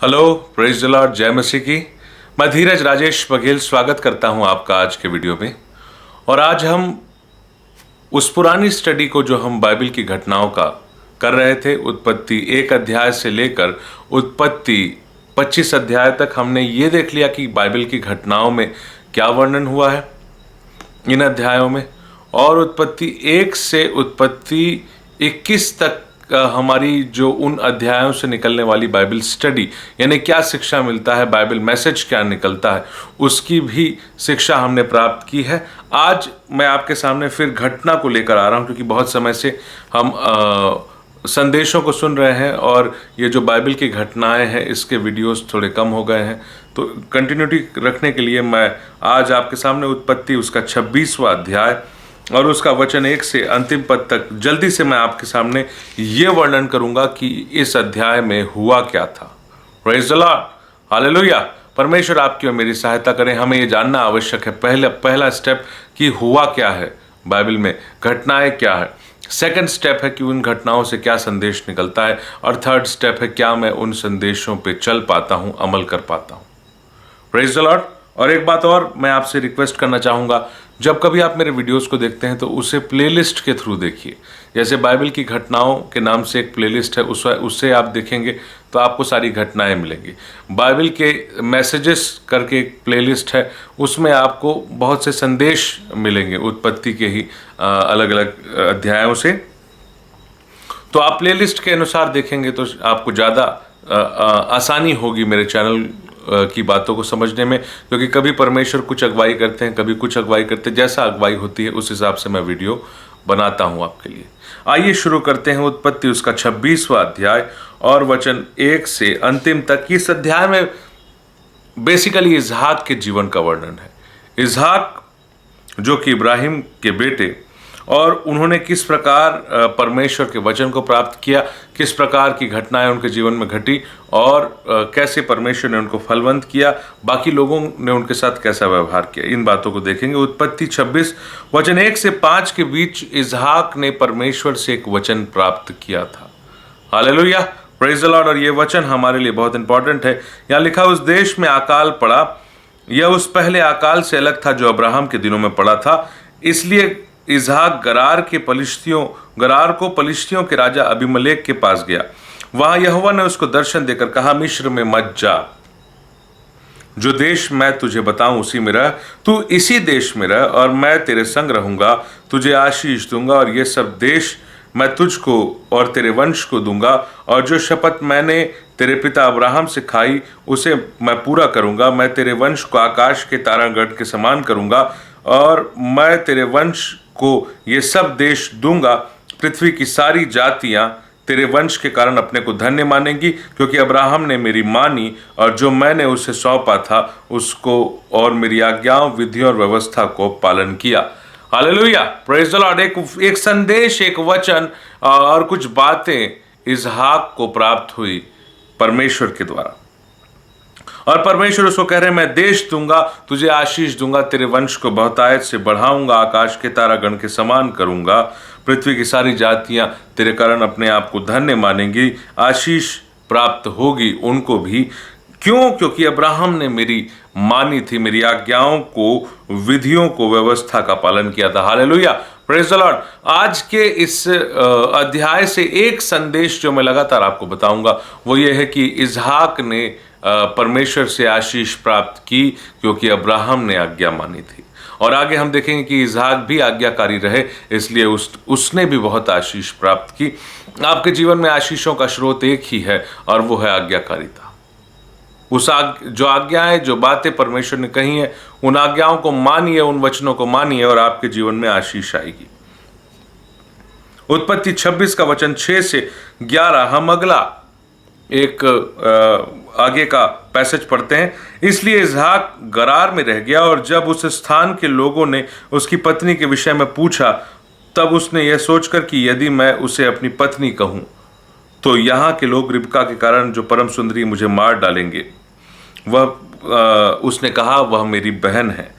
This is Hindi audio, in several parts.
हेलो, प्रेज द लॉर्ड, जय मसीह की। मैं धीरज राजेश बघेल स्वागत करता हूं आपका आज के वीडियो में। और आज हम उस पुरानी स्टडी को जो हम बाइबल की घटनाओं का कर रहे थे, उत्पत्ति 1 अध्याय से लेकर उत्पत्ति 25 अध्याय तक, हमने ये देख लिया कि बाइबल की घटनाओं में क्या वर्णन हुआ है इन अध्यायों में। और उत्पत्ति 1 से उत्पत्ति 21 तक हमारी जो उन अध्यायों से निकलने वाली बाइबल स्टडी, यानी क्या शिक्षा मिलता है, बाइबल मैसेज क्या निकलता है, उसकी भी शिक्षा हमने प्राप्त की है। आज मैं आपके सामने फिर घटना को लेकर आ रहा हूं, क्योंकि बहुत समय से हम संदेशों को सुन रहे हैं और ये जो बाइबल की घटनाएं हैं इसके वीडियोस थोड़े कम हो गए हैं। तो कंटिन्यूटी रखने के लिए मैं आज आपके सामने उत्पत्ति उसका 26वां अध्याय और उसका वचन 1 से अंतिम पद तक जल्दी से मैं आपके सामने ये वर्णन करूंगा कि इस अध्याय में हुआ क्या था। Praise the Lord, hallelujah. परमेश्वर आपकी और मेरी सहायता करें। हमें ये जानना आवश्यक है, पहला स्टेप कि हुआ क्या है बाइबल में, घटनाएं क्या है। सेकंड स्टेप है कि उन घटनाओं से क्या संदेश निकलता है। और थर्ड स्टेप है क्या मैं उन संदेशों पे चल पाता हूं, अमल कर पाता हूं। Praise the Lord. और एक बात और मैं आपसे रिक्वेस्ट करना चाहूँगा, जब कभी आप मेरे वीडियोस को देखते हैं तो उसे प्लेलिस्ट के थ्रू देखिए। जैसे बाइबल की घटनाओं के नाम से एक प्लेलिस्ट है, उससे आप देखेंगे तो आपको सारी घटनाएं मिलेंगी। बाइबल के मैसेजेस करके एक प्लेलिस्ट है, उसमें आपको बहुत से संदेश मिलेंगे उत्पत्ति के ही अलग अलग अध्यायों से। तो आप प्लेलिस्ट के अनुसार देखेंगे तो आपको ज़्यादा आसानी होगी मेरे चैनल की बातों को समझने में, क्योंकि कभी परमेश्वर कुछ अगुवाई करते हैं, कभी कुछ अगुवाई करते हैं। जैसा अगुवाई होती है उस हिसाब से मैं वीडियो बनाता हूं आपके लिए। आइए शुरू करते हैं उत्पत्ति उसका 26वां अध्याय और वचन 1 से अंतिम तक। इस अध्याय में बेसिकली इसहाक के जीवन का वर्णन है। इसहाक जो कि इब्राहिम के बेटे, और उन्होंने किस प्रकार परमेश्वर के वचन को प्राप्त किया, किस प्रकार की घटनाएं उनके जीवन में घटी और कैसे परमेश्वर ने उनको फलवंत किया, बाकी लोगों ने उनके साथ कैसा व्यवहार किया, इन बातों को देखेंगे। उत्पत्ति 26 वचन 1 से 5 के बीच इसहाक ने परमेश्वर से एक वचन प्राप्त किया था। Hallelujah, praise the Lord. और ये वचन हमारे लिए बहुत इंपॉर्टेंट है। यहाँ लिखा, उस देश में अकाल पड़ा, यह उस पहले अकाल से अलग था जो अब्राहम के दिनों में पड़ा था। इसलिए इसहाक गरार को पलिश्तियों के राजा अबीमेलेक के पास गया। वहां यहोवा ने उसको दर्शन देकर कहा, मिस्र में मत जा, जो देश मैं तुझे बताऊं उसी में रह। तू इसी देश में रह और मैं तेरे संग रहूंगा, तुझे आशीष दूंगा और ये सब देश मैं तुझको और तेरे वंश को दूंगा। और जो शपथ मैंने तेरे पिता अब्राहम से खाई उसे मैं पूरा करूंगा। मैं तेरे वंश को आकाश के तारागण के समान करूंगा और मैं तेरे वंश को ये सब देश दूंगा। पृथ्वी की सारी जातियां तेरे वंश के कारण अपने को धन्य मानेंगी, क्योंकि अब्राहम ने मेरी मानी और जो मैंने उसे सौंपा था उसको, और मेरी आज्ञाओं, विधियों और व्यवस्था को पालन किया। Hallelujah, praise the Lord. एक संदेश, एक वचन और कुछ बातें इसहाक को प्राप्त हुई परमेश्वर के द्वारा। और परमेश्वर उसको कह रहे हैं, मैं देश दूंगा, तुझे आशीष दूंगा, तेरे वंश को बहुतायत से बढ़ाऊंगा, आकाश के तारागण के समान करूंगा, पृथ्वी की सारी जातियां तेरे कारण अपने आप को धन्य मानेंगी, आशीष प्राप्त होगी उनको भी। क्यों? क्योंकि अब्राहम ने मेरी मानी थी, मेरी आज्ञाओं को, विधियों को, व्यवस्था का पालन किया था। Hallelujah, praise the Lord. आज के इस अध्याय से एक संदेश जो मैं लगातार आपको बताऊंगा वो ये है कि इसहाक ने परमेश्वर से आशीष प्राप्त की क्योंकि अब्राहम ने आज्ञा मानी थी। और आगे हम देखेंगे कि इसहाक भी आज्ञाकारी रहे, इसलिए उसने भी बहुत आशीष प्राप्त की। आपके जीवन में आशीषों का स्रोत एक ही है और वो है आज्ञाकारिता। जो आज्ञाएं, जो बातें परमेश्वर ने कही हैं, उन आज्ञाओं को मानिए, उन वचनों को मानिए और आपके जीवन में आशीष आएगी। उत्पत्ति 26 का वचन 6 से 11 हम अगला एक आगे का पैसेज पढ़ते हैं। इसलिए इसहाक गरार में रह गया, और जब उस स्थान के लोगों ने उसकी पत्नी के विषय में पूछा तब उसने यह सोचकर कि यदि मैं उसे अपनी पत्नी कहूं तो यहाँ के लोग रिबका के कारण जो परम सुंदरी मुझे मार डालेंगे। उसने कहा, वह मेरी बहन है।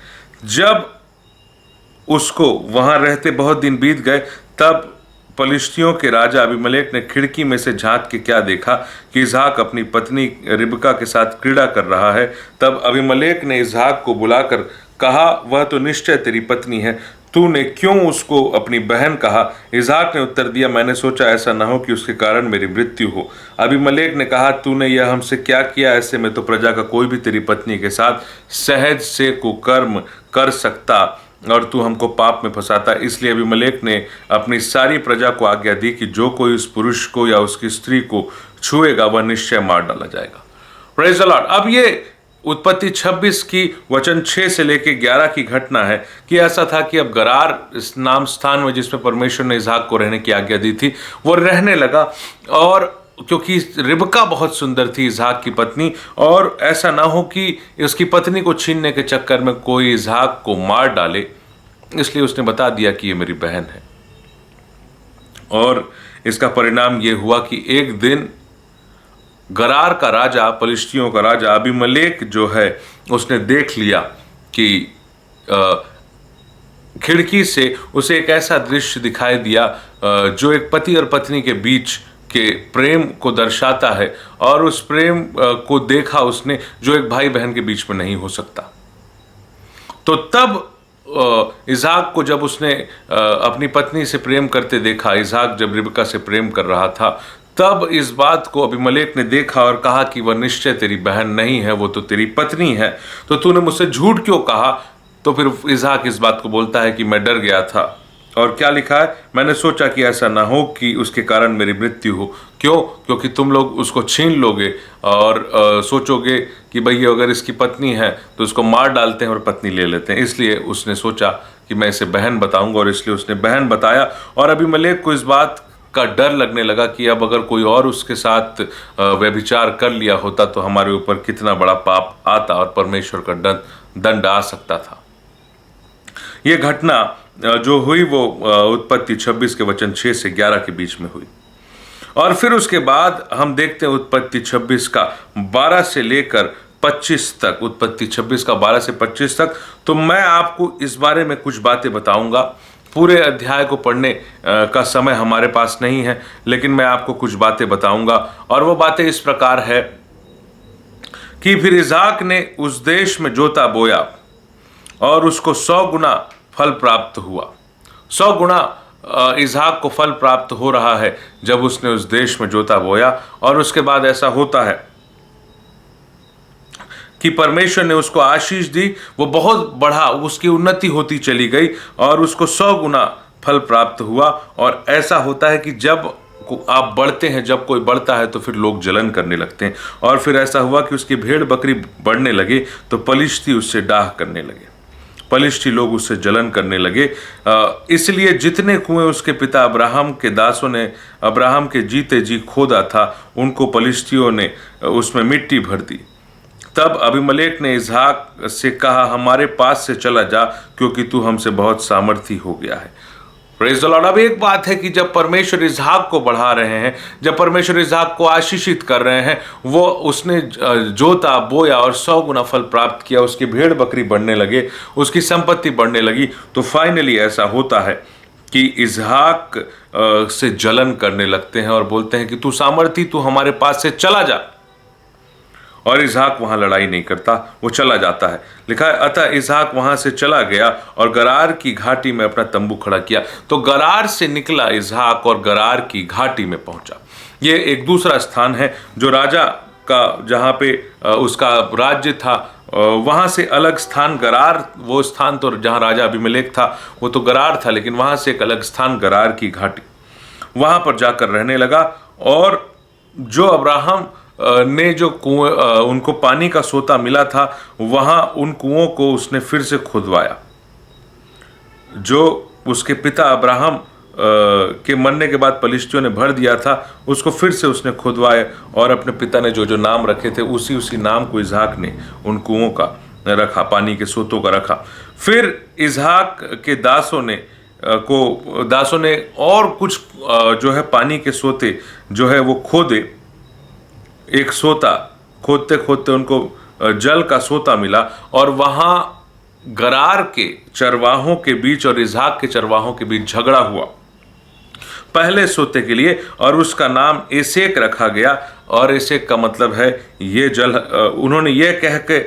जब उसको वहां रहते बहुत दिन बीत गए तब पलिश्तियों के राजा अबीमेलेक ने खिड़की में से झांक के क्या देखा कि इसहाक अपनी पत्नी रिबका के साथ क्रीड़ा कर रहा है। तब अबीमेलेक ने इसहाक को बुलाकर कहा, वह तो निश्चय तेरी पत्नी है, तूने क्यों उसको अपनी बहन कहा? इसहाक ने उत्तर दिया, मैंने सोचा ऐसा न हो कि उसके कारण मेरी मृत्यु हो। अबीमेलेक ने कहा, तूने यह हमसे क्या किया? ऐसे में तो प्रजा का कोई भी तेरी पत्नी के साथ सहज से कुकर्म कर सकता और तू हमको पाप में फंसाता। इसलिए अबीमेलेक ने अपनी सारी प्रजा को आज्ञा दी कि जो कोई उस पुरुष को या उसकी स्त्री को छुएगा वह निश्चय मार डाला जाएगा। Praise the Lord. अब ये उत्पत्ति 26 की वचन 6 से लेके 11 की घटना है कि ऐसा था कि अब गरार इस नाम स्थान में जिसमें परमेश्वर ने इसहाक को रहने की आज्ञा दी थी वो रहने लगा। और क्योंकि रिबका बहुत सुंदर थी इसहाक की पत्नी, और ऐसा ना हो कि उसकी पत्नी को छीनने के चक्कर में कोई इसहाक को मार डाले, इसलिए उसने बता दिया कि ये मेरी बहन है। और इसका परिणाम ये हुआ कि एक दिन गरार का राजा, पलिश्तियों का राजा अबीमेलेक जो है उसने देख लिया कि खिड़की से उसे एक ऐसा दृश्य दिखाई दिया जो एक पति और पत्नी के बीच के प्रेम को दर्शाता है, और उस प्रेम को देखा उसने जो एक भाई बहन के बीच में नहीं हो सकता। तो तब इसहाक को जब उसने अपनी पत्नी से प्रेम करते देखा, इसहाक जब रिबका से प्रेम कर रहा था, तब इस बात को अबीमेलेक ने देखा और कहा कि वह निश्चय तेरी बहन नहीं है, वो तो तेरी पत्नी है, तो तूने मुझसे झूठ क्यों कहा? तो फिर इसहाक इस बात को बोलता है कि मैं डर गया था। और क्या लिखा है, मैंने सोचा कि ऐसा ना हो कि उसके कारण मेरी मृत्यु हो। क्यों? क्योंकि तुम लोग उसको छीन लोगे और सोचोगे कि भाई अगर इसकी पत्नी है तो उसको मार डालते हैं और पत्नी ले लेते हैं। इसलिए उसने सोचा कि मैं इसे बहन बताऊंगा, और इसलिए उसने बहन बताया। और अबीमेलेक को इस बात का डर लगने लगा कि अब अगर कोई और उसके साथ व्यभिचार कर लिया होता तो हमारे ऊपर कितना बड़ा पाप आता और परमेश्वर का दंड आ सकता था। ये घटना जो हुई वो उत्पत्ति 26 के वचन 6 से 11 के बीच में हुई। और फिर उसके बाद हम देखते हैं उत्पत्ति 26 का 12 से लेकर 25 तक, उत्पत्ति 26 का 12 से 25 तक। तो मैं आपको इस बारे में कुछ बातें बताऊंगा। पूरे अध्याय को पढ़ने का समय हमारे पास नहीं है, लेकिन मैं आपको कुछ बातें बताऊंगा। और वो बातें इस प्रकार है कि फिर इसहाक ने उस देश में जोता बोया और उसको 100 गुना फल प्राप्त हुआ। 100 गुना इसहाक को फल प्राप्त हो रहा है जब उसने उस देश में जोता बोया। और उसके बाद ऐसा होता है कि परमेश्वर ने उसको आशीष दी, वो बहुत बढ़ा, उसकी उन्नति होती चली गई और उसको 100 गुना फल प्राप्त हुआ। और ऐसा होता है कि जब आप बढ़ते हैं, जब कोई बढ़ता है तो फिर लोग जलन करने लगते हैं। और फिर ऐसा हुआ कि उसकी भेड़ बकरी बढ़ने लगे तो पलिश्ती उससे डाह करने लगे, पलिश्ती लोग उससे जलन करने लगे। इसलिए जितने कुएं उसके पिता अब्राहम के दासों ने अब्राहम के जीते जी खोदा था, उनको पलिश्तियों ने उसमें मिट्टी भर दी। तब अबीमेलेक ने इसहाक से कहा, हमारे पास से चला जा, क्योंकि तू हमसे बहुत सामर्थी हो गया है। Praise the Lord. अब एक बात है कि जब परमेश्वर इसहाक को बढ़ा रहे हैं, जब परमेश्वर इसहाक को आशीषित कर रहे हैं, वो उसने जोता बोया और 100 गुना फल प्राप्त किया, उसकी भेड़ बकरी बढ़ने लगे, उसकी संपत्ति बढ़ने लगी। तो फाइनली ऐसा होता है कि इसहाक से जलन करने लगते हैं और बोलते हैं कि तू सामर्थी, तू हमारे पास से चला जा। और इसहाक वहां लड़ाई नहीं करता, वो चला जाता है। लिखा है, अतः इसहाक वहां से चला गया और गरार की घाटी में अपना तंबू खड़ा किया। तो गरार से निकला इसहाक और गरार की घाटी में पहुंचा। ये एक दूसरा स्थान है जो राजा का, जहां पे उसका राज्य था, वहां से अलग स्थान गरार, वो स्थान तो जहां राजा अबीमेलेक था वो तो गरार था, लेकिन वहां से एक अलग स्थान गरार की घाटी, वहां पर जाकर रहने लगा। और जो अब्राहम ने जो कुएं, उनको पानी का सोता मिला था, वहां उन कुओं को उसने फिर से खुदवाया। जो उसके पिता अब्राहम के मरने के बाद पलिश्तियों ने भर दिया था, उसको फिर से उसने खुदवाया। और अपने पिता ने जो जो नाम रखे थे उसी नाम को इसहाक ने उन कुओं का रखा, पानी के सोतों का रखा। फिर इसहाक के दासों ने और कुछ जो है पानी के सोते जो है वो खोदे। एक सोता खोदते खोदते उनको जल का सोता मिला, और वहां गरार के चरवाहों के बीच और इसहाक के चरवाहों के बीच झगड़ा हुआ। पहले सोते के लिए, और उसका नाम एसेक रखा गया। और एसेक का मतलब है ये जल, उन्होंने ये कह के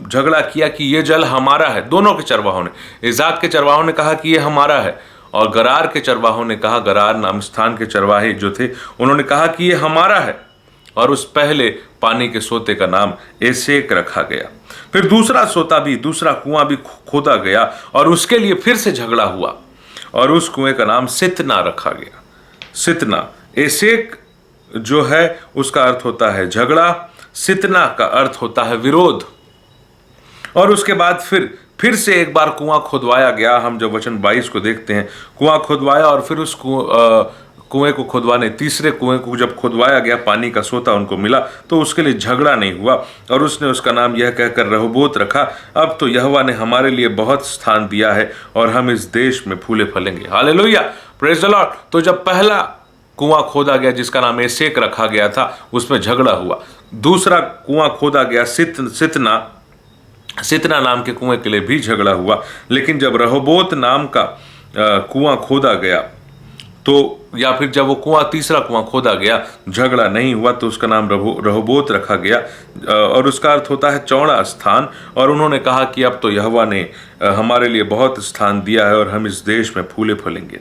झगड़ा किया कि ये जल हमारा है। दोनों के चरवाहों ने, इज़ाक के चरवाहों ने कहा कि ये हमारा है, और गरार के चरवाहों ने कहा, गरार नाम स्थान के चरवाहे जो थे उन्होंने कहा कि ये हमारा है। और उस पहले पानी के सोते का नाम एसेक रखा गया। फिर दूसरा सोता भी, दूसरा कुआं भी खोदा गया, और उसके लिए फिर से झगड़ा हुआ, और उस कुएं का नाम सितना रखा गया। सितना, एसेक जो है उसका अर्थ होता है झगड़ा, सितना का अर्थ होता है विरोध। और उसके बाद फिर से एक बार कुआं खुदवाया गया। हम जब वचन 22 को देखते हैं, कुआं खुदवाया, और फिर उस कुएं को खुदवाने, तीसरे कुएं को जब खुदवाया गया, पानी का सोता उनको मिला, तो उसके लिए झगड़ा नहीं हुआ, और उसने उसका नाम यह कहकर रहोबोत रखा, अब तो यहोवा ने हमारे लिए बहुत स्थान दिया है और हम इस देश में फूले फलेंगे। Hallelujah, praise the Lord. तो जब पहला कुआं खोदा गया जिसका नाम एसेक रखा गया था, उसमें झगड़ा हुआ। दूसरा कुआं खोदा गया सितना नाम के कुएं के लिए भी झगड़ा हुआ। लेकिन जब रहोबोत नाम का कुआं खोदा गया, तो या फिर जब वो तीसरा कुआं खोदा गया, झगड़ा नहीं हुआ, तो उसका नाम रहोबोत रखा गया, और उसका अर्थ होता है चौड़ा स्थान। और उन्होंने कहा कि अब तो यहोवा ने हमारे लिए बहुत स्थान दिया है और हम इस देश में फूले फलेंगे।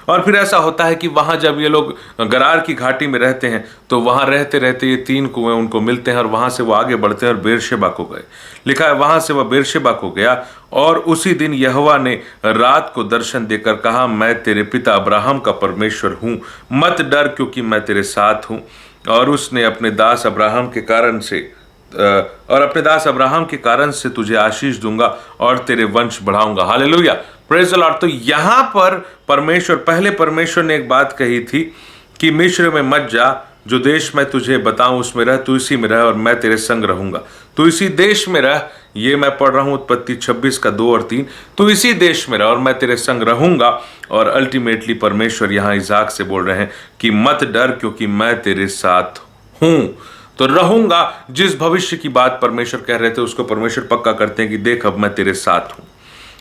और फिर ऐसा होता है कि वहाँ जब ये लोग गरार की घाटी में रहते हैं, तो वहाँ रहते रहते ये 3 कुएं उनको मिलते हैं, और वहाँ से वो आगे बढ़ते हैं और बेरशेबा को गए। लिखा है वहाँ से वह बेरशेबा को गया, और उसी दिन यहोवा ने रात को दर्शन देकर कहा, मैं तेरे पिता अब्राहम का परमेश्वर हूँ, मत डर क्योंकि मैं तेरे साथ हूँ। और उसने अपने दास अब्राहम के कारण से तुझे आशीष दूंगा और तेरे वंश बढ़ाऊंगा। Hallelujah, praise the Lord. तो यहाँ पर पहले परमेश्वर ने एक बात कही थी कि मिस्र में मत जा, जो देश मैं तुझे बताऊं उसमें रह, तू इसी में रह और मैं तेरे संग रहूंगा। तू इसी देश में रह, ये मैं पढ़ रहा हूं उत्पत्ति 26 का 2 और 3। तू इसी देश में रह और मैं तेरे संग रहूंगा। और अल्टीमेटली परमेश्वर यहाँ इज़ाक से बोल रहे हैं कि मत डर क्योंकि मैं तेरे साथ हूं। तो रहूंगा, जिस भविष्य की बात परमेश्वर कह रहे थे उसको परमेश्वर पक्का करते हैं कि देख अब मैं तेरे साथ हूं।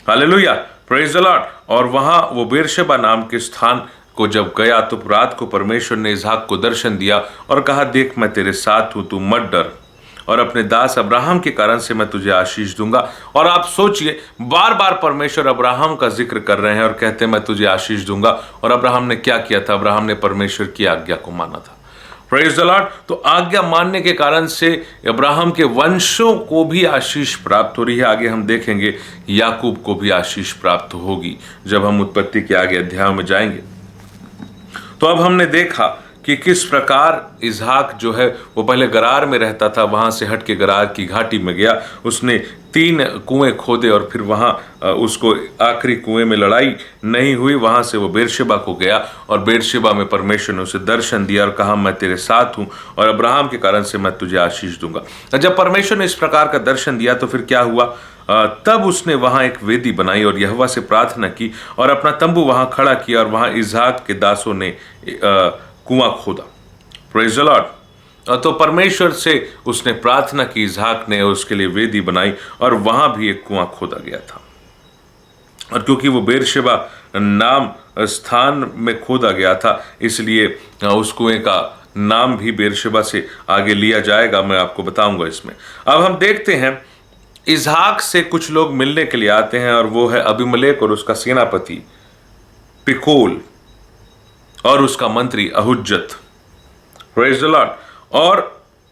Hallelujah, praise the Lord. और वहां वो बेरशेबा नाम के स्थान को जब गया, तो रात को परमेश्वर ने इज़हाक को दर्शन दिया और कहा, देख मैं तेरे साथ हूं, तू मत डर, और अपने दास अब्राहम के कारण से मैं तुझे आशीष दूंगा। और आप सोचिए, बार बार परमेश्वर अब्राहम का जिक्र कर रहे हैं और कहते हैं मैं तुझे आशीष दूंगा। और अब्राहम ने क्या किया था? अब्राहम ने परमेश्वर की आज्ञा को माना था। Praise the Lord. तो आज्ञा मानने के कारण से अब्राहम के वंशों को भी आशीष प्राप्त हो रही है। आगे हम देखेंगे याकूब को भी आशीष प्राप्त होगी जब हम उत्पत्ति के आगे अध्याय में जाएंगे। तो अब हमने देखा कि किस प्रकार इज़हाक जो है वो पहले गरार में रहता था, वहाँ से हट के गरार की घाटी में गया। उसने 3 कुएं खोदे और फिर वहाँ उसको आखिरी कुएं में लड़ाई नहीं हुई। वहाँ से वो बेरशेबा को गया और बेरशेबा में परमेश्वर ने उसे दर्शन दिया और कहा मैं तेरे साथ हूँ और अब्राहम के कारण से मैं तुझे आशीष दूंगा। जब परमेश्वर ने इस प्रकार का दर्शन दिया तो फिर क्या हुआ? तब उसने वहाँ एक वेदी बनाई और यहोवा से प्रार्थना की और अपना तंबू वहाँ खड़ा किया और वहाँ इज़हाक के दासों ने कुआं खोदा। Praise the Lord. तो परमेश्वर से उसने प्रार्थना की, इज़हाक ने उसके लिए वेदी बनाई और वहां भी एक कुआं खोदा गया था। और क्योंकि वो बेरशेबा नाम स्थान में खोदा गया था, इसलिए उस कुएं का नाम भी बेरशेबा से आगे लिया जाएगा, मैं आपको बताऊंगा इसमें। अब हम देखते हैं इज़हाक से कुछ लोग मिलने के लिए आते हैं और वो है अबीमेलेक और उसका सेनापति पिकोल और उसका मंत्री अहुज्जत। Praise the Lord. और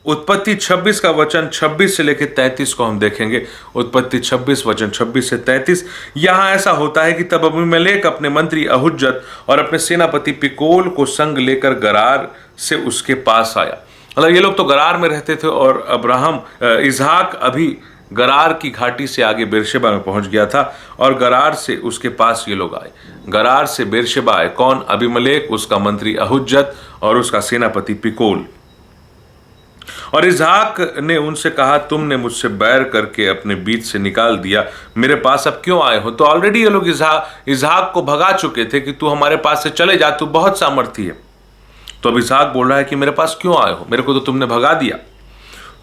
उत्पत्ति 26 का वचन 26 से लेकर 33 को हम देखेंगे। उत्पत्ति 26 वचन 26 से 33। यहां ऐसा होता है कि तब अबीमेलेक अपने मंत्री अहुज्जत और अपने सेनापति पिकोल को संग लेकर गरार से उसके पास आया। मतलब ये लोग तो गरार में रहते थे और इज़हाक अभी गरार की घाटी से आगे बेरशेबा में पहुंच गया था और गरार से उसके पास ये लोग आए। गरार से बेरशेबा आए कौन? अबीमेलेक, उसका मंत्री अहुज्जत और उसका सेनापति पिकोल। और इज़हाक ने उनसे कहा, तुमने मुझसे बैर करके अपने बीच से निकाल दिया, मेरे पास अब क्यों आए हो? तो ऑलरेडी ये लोग इज़हाक को भगा चुके थे कि तू हमारे पास से चले जा, तू बहुत सामर्थी है। तो अब इज़हाक बोल रहा है कि मेरे पास क्यों आए हो? मेरे को तो तुमने भगा दिया।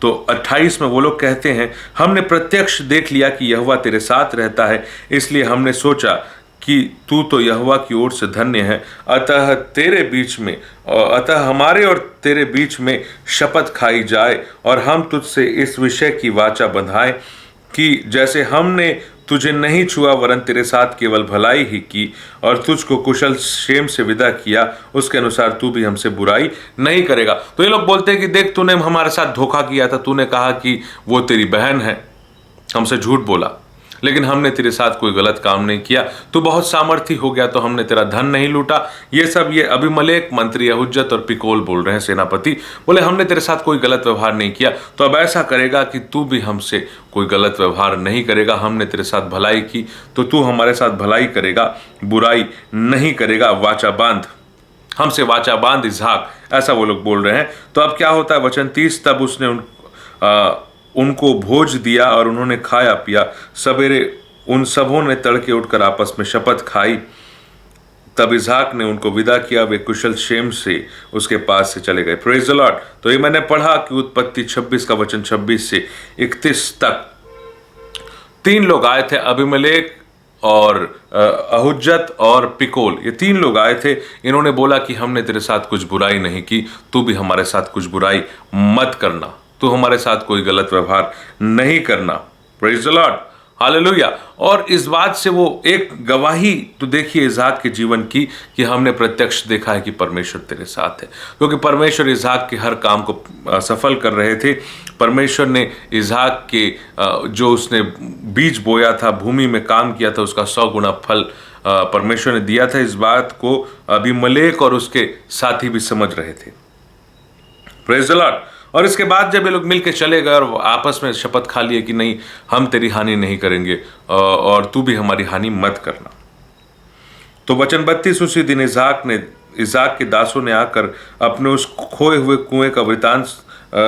तो 28 में वो लोग कहते हैं, हमने प्रत्यक्ष देख लिया कि यहोवा तेरे साथ रहता है, इसलिए हमने सोचा कि तू तो यहोवा की ओर से धन्य है, अतः हमारे और तेरे बीच में शपथ खाई जाए और हम तुझसे इस विषय की वाचा बंधाएं कि जैसे हमने तुझे नहीं छुआ वरन तेरे साथ केवल भलाई ही की और तुझको कुशल क्षेम से विदा किया, उसके अनुसार तू भी हमसे बुराई नहीं करेगा। तो ये लोग बोलते हैं कि देख, तूने हमारे साथ धोखा किया था, तूने कहा कि वो तेरी बहन है, हमसे झूठ बोला, लेकिन हमने तेरे साथ कोई गलत काम नहीं किया। तू बहुत सामर्थी हो गया तो हमने तेरा धन नहीं लूटा। ये सब ये अबीमेलेक, मंत्री यहुज्जत और पिकोल बोल रहे हैं, सेनापति बोले हमने तेरे साथ कोई गलत व्यवहार नहीं किया। तो अब ऐसा करेगा कि तू भी हमसे कोई गलत व्यवहार नहीं करेगा। हमने तेरे साथ भलाई की तो तू हमारे साथ भलाई करेगा, बुराई नहीं करेगा। वाचा बांध, हमसे वाचा बांध इसहाक, ऐसा वो लोग बोल रहे हैं। तो अब क्या होता है, वचन 30, तब उसने उनको भोज दिया और उन्होंने खाया पिया। सवेरे उन सबों ने तड़के उठकर आपस में शपथ खाई। तब इसहाक ने उनको विदा किया, वे कुशल क्षेम से उसके पास से चले गए। Praise the Lord. तो ये मैंने पढ़ा कि उत्पत्ति 26 का वचन 26 से 31 तक 3 लोग आए थे, अबीमेलेक और अहुज्जत और पिकोल, ये 3 लोग आए थे। इन्होंने बोला कि हमने तेरे साथ कुछ बुराई नहीं की, तू भी हमारे साथ कुछ बुराई मत करना, तू हमारे साथ कोई गलत व्यवहार नहीं करना। Praise the Lord, hallelujah. और इस बात से वो एक गवाही तो देखिए इसहाक के जीवन की कि हमने प्रत्यक्ष देखा है कि परमेश्वर तेरे साथ है, क्योंकि परमेश्वर इसहाक के हर काम को सफल कर रहे थे। परमेश्वर ने इसहाक के जो उसने बीज बोया था, भूमि में काम किया था, उसका 100 गुना फल परमेश्वर ने दिया था। इस बात को अबीमेलेक और उसके साथी भी समझ रहे थे। Praise the Lord. और इसके बाद जब ये लोग मिलकर चले गए और आपस में शपथ खा लिए कि नहीं, हम तेरी हानि नहीं करेंगे और तू भी हमारी हानि मत करना। तो वचन 32, उसी दिन इसहाक के दासों ने आकर अपने उस खोए हुए कुएं का वृतांत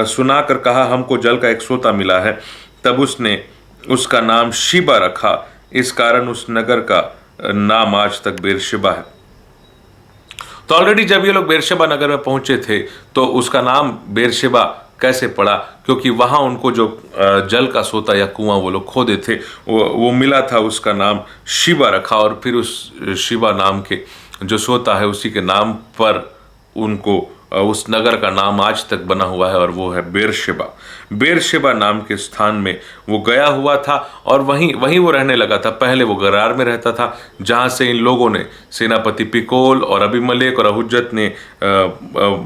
सुनाकर कहा, हमको जल का एक सोता मिला है। तब उसने उसका नाम शीबा रखा, इस कारण उस नगर का नाम आज तक बेरशेबा है। तो ऑलरेडी जब ये लोग बेरशेबा नगर में पहुंचे थे तो उसका नाम बेरशेबा कैसे पड़ा, क्योंकि वहां उनको जो जल का सोता या कुआं वो लोग खोदे थे वो मिला था, उसका नाम शीबा रखा। और फिर उस शीबा नाम के जो सोता है उसी के नाम पर उनको उस नगर का नाम आज तक बना हुआ है और वो है बेरशेबा। बेरशेबा नाम के स्थान में वो गया हुआ था और वहीं वो रहने लगा था। पहले वो गरार में रहता था, जहाँ से इन लोगों ने, सेनापति पिकोल और अबीमेलेक और अहुज्जत ने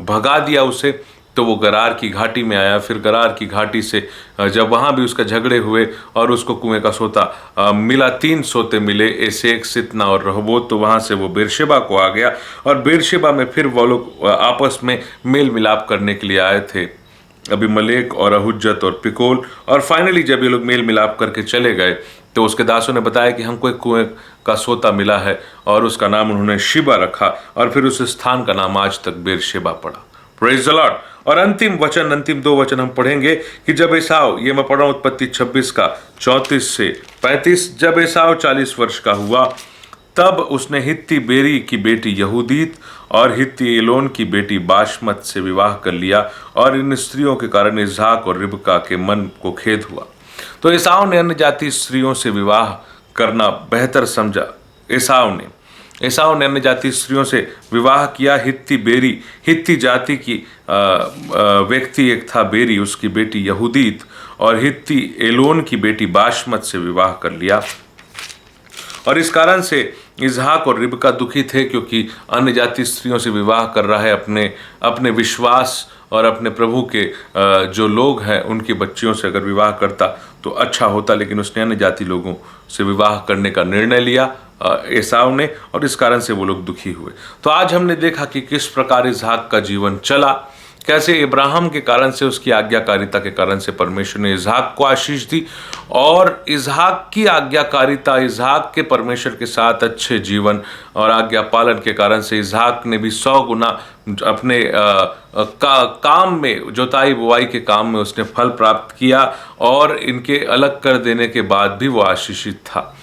भगा दिया उसे। तो वो गरार की घाटी में आया। फिर गरार की घाटी से जब वहाँ भी उसका झगड़े हुए और उसको कुएं का सोता मिला, 3 सोते मिले, एसेक, सितना और रहबोत। तो वहाँ से वो बेरशेबा को आ गया और बेरशेबा में फिर वो लोग आपस में मेल मिलाप करने के लिए आए थे, अबीमेलेक और अहुज्जत और पिकोल। और फाइनली जब ये लोग मेल मिलाप करके चले गए तो उसके दासों ने बताया कि हमको एक कुएं का सोता मिला है और उसका नाम उन्होंने शीबा रखा और फिर उस स्थान का नाम आज तक बेरशेबा पड़ा। Praise the Lord. और अंतिम 2 वचन हम पढ़ेंगे कि जब एसाव, ये मैं पढ़ रहा हूँ उत्पत्ति 26 का 34 से 35, जब एसाव 40 वर्ष का हुआ तब उसने हित्ती बेरी की बेटी यहूदीत और हित्ती एलोन की बेटी बाशमत से विवाह कर लिया और इन स्त्रियों के कारण इसहाक और रिबका के मन को खेद हुआ। तो एसाव ने अन्य जाति स्त्रियों से विवाह करना बेहतर समझा। एसाव ने अन्य जाति स्त्रियों से विवाह किया। हित्ती जाति की व्यक्ति एक था बेरी, उसकी बेटी यहूदीत और हित्ती एलोन की बेटी बाशमत से विवाह कर लिया। और इस कारण से इसहाक और रिबका दुखी थे, क्योंकि अन्य जाति स्त्रियों से विवाह कर रहा है। अपने विश्वास और अपने प्रभु के जो लोग हैं उनकी बच्चियों से अगर विवाह करता तो अच्छा होता, लेकिन उसने अन्य जाति लोगों से विवाह करने का निर्णय लिया एसाव ने, और इस कारण से वो लोग दुखी हुए। तो आज हमने देखा कि किस प्रकार इसहाक का जीवन चला, कैसे इब्राहिम के कारण से, उसकी आज्ञाकारिता के कारण से परमेश्वर ने इसहाक को आशीष दी, और इसहाक की आज्ञाकारिता, इसहाक के परमेश्वर के साथ अच्छे जीवन और आज्ञा पालन के कारण से इसहाक ने भी 100 गुना अपने काम में, जोताई बुआई के काम में उसने फल प्राप्त किया, और इनके अलग कर देने के बाद भी वो आशीषित था।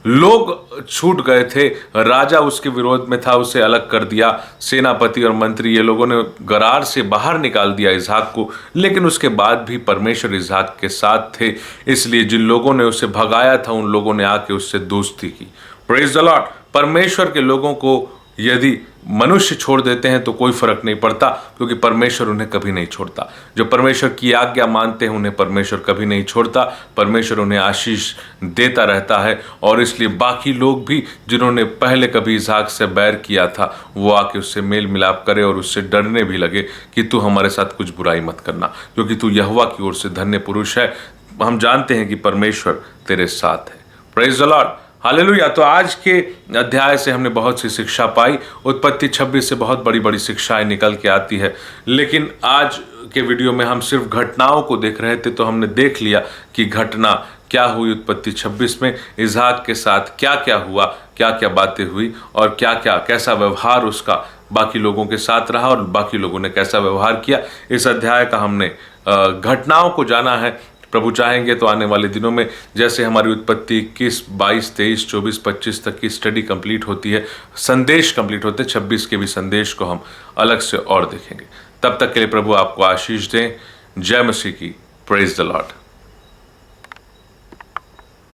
लोग छूट गए थे, राजा उसके विरोध में था, उसे अलग कर दिया। सेनापति और मंत्री ये लोगों ने गरार से बाहर निकाल दिया इसहाक को, लेकिन उसके बाद भी परमेश्वर इसहाक के साथ थे। इसलिए जिन लोगों ने उसे भगाया था उन लोगों ने आके उससे दोस्ती की। Praise the Lord. परमेश्वर के लोगों को यदि मनुष्य छोड़ देते हैं तो कोई फर्क नहीं पड़ता, क्योंकि परमेश्वर उन्हें कभी नहीं छोड़ता। जो परमेश्वर की आज्ञा मानते हैं उन्हें परमेश्वर कभी नहीं छोड़ता, परमेश्वर उन्हें आशीष देता रहता है। और इसलिए बाकी लोग भी जिन्होंने पहले कभी इसहाक से बैर किया था, वो आके उससे मेल मिलाप करे और उससे डरने भी लगे कि तू हमारे साथ कुछ बुराई मत करना, क्योंकि तू यहोवा की ओर से धन्य पुरुष है। हम जानते हैं कि परमेश्वर तेरे साथ है। Praise the Lord, hallelujah. तो आज के अध्याय से हमने बहुत सी शिक्षा पाई। उत्पत्ति 26 से बहुत बड़ी बड़ी शिक्षाएं निकल के आती है, लेकिन आज के वीडियो में हम सिर्फ घटनाओं को देख रहे थे, तो हमने देख लिया कि घटना क्या हुई उत्पत्ति 26 में, इसहाक के साथ क्या क्या हुआ, क्या क्या बातें हुई और क्या क्या कैसा व्यवहार उसका बाकी लोगों के साथ रहा और बाकी लोगों ने कैसा व्यवहार किया। इस अध्याय का हमने घटनाओं को जाना है। प्रभु चाहेंगे तो आने वाले दिनों में जैसे हमारी उत्पत्ति 21, 22, 23, 24, 25 तक की स्टडी कंप्लीट होती है, संदेश कंप्लीट होते हैं, 26 के भी संदेश को हम अलग से और देखेंगे। तब तक के लिए प्रभु आपको आशीष दें। जय मसीह की। Praise the Lord.